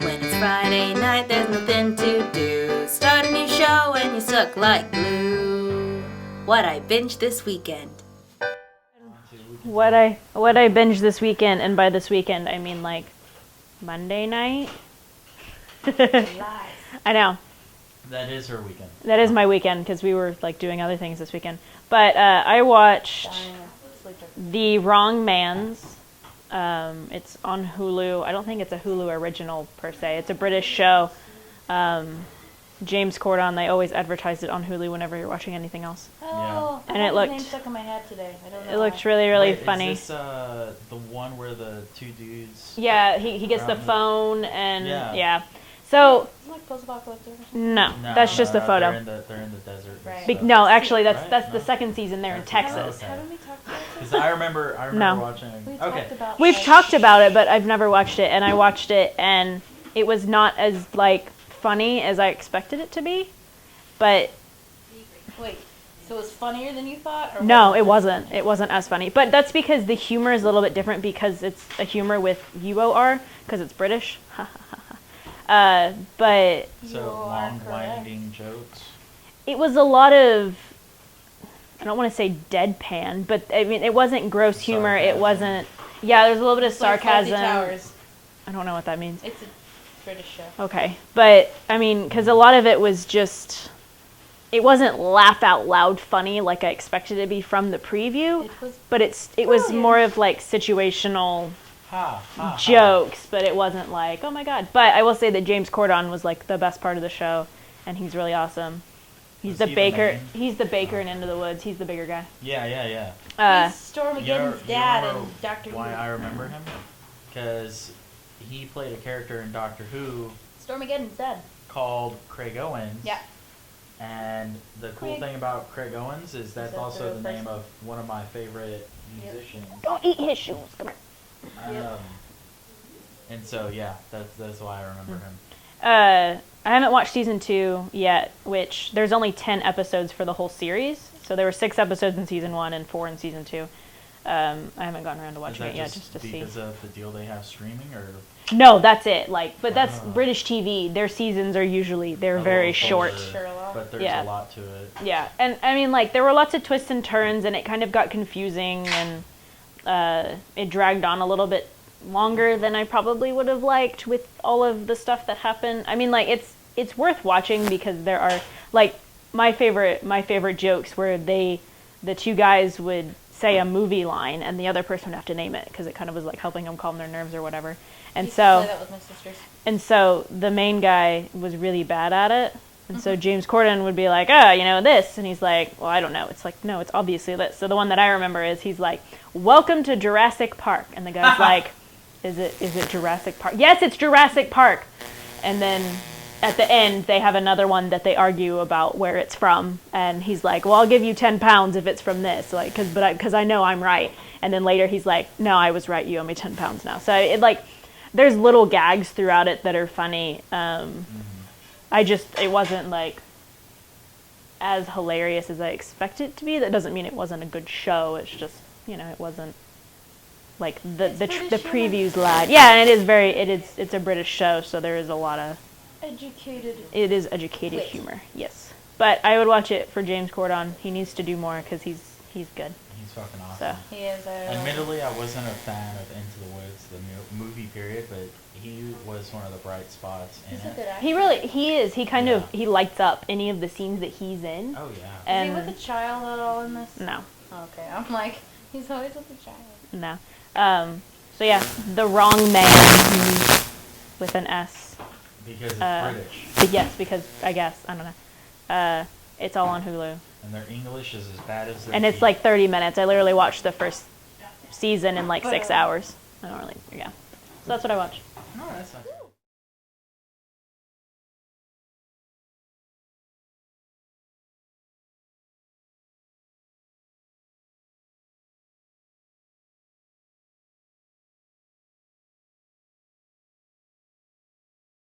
When it's Friday night, there's nothing to do. Start a new show and you suck like glue. What I binged this weekend. What I binged this weekend, and by this weekend I mean like Monday night. I know. That is her weekend. That is my weekend because we were like doing other things this weekend. But I watched The Wrong Mans. It's on Hulu. I don't think it's a Hulu original per se. It's a British show. James Corden. They always advertise it on Hulu whenever you're watching anything else. Oh, and it looked. His name stuck in my head today. I don't know. It looked really Wait, funny. Is this the one where the two dudes? Yeah, he gets the phone and yeah. So it's like post-apocalyptic or something. No, that's just a photo. They're in the desert. Right. No, actually, that's Right? that's the No? second season. They're in Texas. How did we talk about this? Because I remember watching. We've talked about it, but I've never watched it, and I watched it, and it was not as like funny as I expected it to be. But Wait, so it was funnier than you thought? Or no, it wasn't. It wasn't as funny. But that's because the humor is a little bit different because it's a humor with UOR because it's British. But So long winding jokes. it was a lot of. I don't want to say deadpan, but I mean it wasn't gross humor. It Sarcasm. wasn't. Yeah, there's a little bit of It's like Fawlty sarcasm. Towers. I don't know what that means. It's a British show. Okay, but I mean, because a lot of it was just, it wasn't laugh out loud funny like I expected it to be from the preview, It was but it was more of like situational jokes, but it wasn't like, oh my god. But I will say that James Corden was like the best part of the show, and he's really awesome. He's Was the he the baker. main? He's the baker in Into the Woods. He's the bigger guy. Yeah. He's Stormageddon's dad remember and Doctor Who. Why I remember him? Because he played a character in Doctor Who Stormageddon's dad. called Craig Owens. Yeah. And the cool Craig. thing about Craig Owens is that's that also the the name person? of one of my favorite musicians. Don't eat his shoes. Come here. Um, and so yeah, that's why I remember him. I haven't watched season 2 yet, which there's only 10 episodes for the whole series. So there were 6 episodes in season 1 and 4 in season 2. I haven't gotten around to Is watching that it yet, just to see. because of the deal they have streaming, or No, that's it. Like, but that's Oh. British TV. Their seasons are usually a very little short. shorter, Sherlock. but there's Yeah. a lot to it. Yeah, and I mean, like, there were lots of twists and turns, and it kind of got confusing, and it dragged on a little bit longer than I probably would have liked with all of the stuff that happened. I mean, like, it's worth watching because there are like my favorite jokes where the two guys would say a movie line and the other person would have to name it because it kind of was like helping them calm their nerves or whatever. And Used to play so that with my sisters. and so the main guy was really bad at it. And so James Corden would be like, you know, this. And he's like, well, I don't know. It's like, no, it's obviously this. So the one that I remember is he's like, welcome to Jurassic Park. And the guy's like, is it Jurassic Park? Yes, it's Jurassic Park. And then at the end, they have another one that they argue about where it's from. And he's like, well, I'll give you 10 pounds if it's from this. Like, because I know I'm right. And then later he's like, no, I was right. You owe me 10 pounds now. So it like, there's little gags throughout it that are funny. It wasn't like as hilarious as I expected it to be. That doesn't mean it wasn't a good show. It's just, you know, it wasn't like the previews lied. Yeah, and it's a British show, so there is a lot of Educated. it is educated Wit. humor. Yes, but I would watch it for James Corden. He needs to do more because he's good. He's fucking awesome. So He is. Admittedly, I wasn't a fan of Into the Woods, the movie period, but he was one of the bright spots in He's a it. good actor. he is. He kind of he lights up any of the scenes that he's in. Oh yeah. And Is he with a child at all in this? no. Okay, I'm like, he's always with a child. No. So yeah, The Wrong Man with an S. Because it's British. But yes, because I guess I don't know. It's all on Hulu, And their English is as bad as their and it's feet. like 30 minutes. I literally watched the first season in like 6 hours. I don't really, yeah. So that's what I watched. No, that's not.